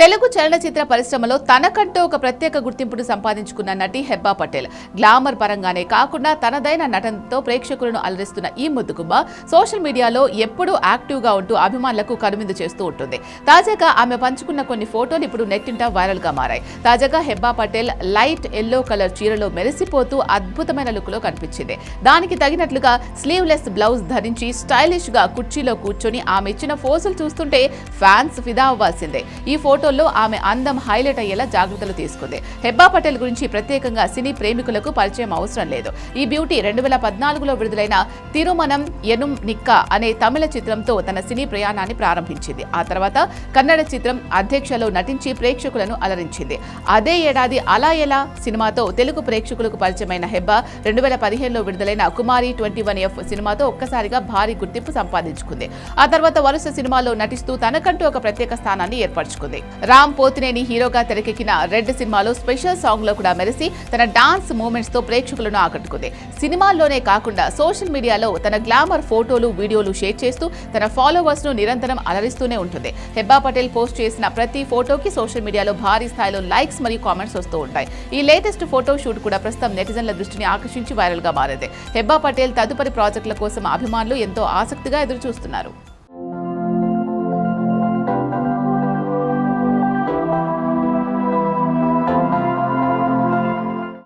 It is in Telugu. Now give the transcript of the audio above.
తెలుగు చలనచిత్ర పరిశ్రమలో తనకంటూ ఒక ప్రత్యేక గుర్తింపును సంపాదించుకున్న నటి హెబ్బా పటేల్. గ్లామర్ పరంగానే కాకుండా తనదైన నటనతో ప్రేక్షకులను అలరిస్తున్న ఈ ముద్దుగుమ్మ సోషల్ మీడియాలో ఎప్పుడూ యాక్టివ్గా ఉంటూ అభిమానులకు కనువిందు చేస్తూ ఉంటుంది. తాజాగా ఆమె పంచుకున్న కొన్ని ఫోటోలు ఇప్పుడు నెట్టింట వైరల్గా మారాయి. తాజాగా Hebba Patel light yellow colour చీరలో మెరిసిపోతూ అద్భుతమైన లుక్లో కనిపించింది. దానికి తగినట్లుగా స్లీవ్లెస్ బ్లౌజ్ ధరించి స్టైలిష్ గా కుర్చీలో కూర్చొని ఆమె ఇచ్చిన పోజులు చూస్తుంటే ఫ్యాన్స్ ఫిదా అవ్వాల్సిందే. ఈ ఫోటోల్లో ఆమె అందం హైలైట్ అయ్యేలా జాగ్రత్తలు తీసుకుంది. హెబ్బా పటేల్ గురించి ప్రత్యేకంగా సినీ ప్రేమికులకు పరిచయం అవసరం లేదు. ఈ బ్యూటీ 2014లో విడుదలైన తిరుమనం ఎనుం నిక్క అనే తమిళ చిత్రంతో తన సినీ ప్రయాణాన్ని ప్రారంభించింది. ఆ తర్వాత కన్నడ చిత్రం అధ్యక్షలో నటించి ప్రేక్షకులను అలరించింది. అదే ఏడాది అలా ఎలా సినిమాతో తెలుగు ప్రేక్షకులకు పరిచయమైన హెబ్బా 2015లో విడుదలైన కుమారి 21F సినిమాతో ఒక్కసారిగా భారీ గుర్తింపు సంపాదించుకుంది. ఆ తర్వాత వరుస సినిమాల్లో నటిస్తూ తనకంటూ ఒక ప్రత్యేక స్థానాన్ని ఏర్పరచుకుంది. రామ్ పోతినేని హీరోగా తెరకెక్కిన రెడ్ సినిమాలో స్పెషల్ సాంగ్ లో కూడా మెరిసి తన డాన్స్ మూమెంట్స్ తో ప్రేక్షకులను ఆకట్టుకుంది. సినిమాల్లోనే కాకుండా సోషల్ మీడియాలో తన గ్లామర్ ఫోటోలు వీడియోలు షేర్ చేస్తూ తన ఫాలోవర్స్ ను నిరంతరం అలరిస్తూనే ఉంటుంది. హెబ్బా పటేల్ పోస్ట్ చేసిన ప్రతి ఫోటోకి సోషల్ మీడియాలో భారీ స్థాయిలో లైక్స్ మరియు కామెంట్స్ వస్తూ ఉంటాయి. ఈ లేటెస్ట్ ఫోటో షూట్ కూడా ప్రస్తుతం నెటిజన్ల దృష్టిని ఆకర్షించి వైరల్ గా మారింది. హెబ్బా పటేల్ తదుపరి ప్రాజెక్టుల కోసం అభిమానులు ఎంతో ఆసక్తిగా ఎదురు చూస్తున్నారు.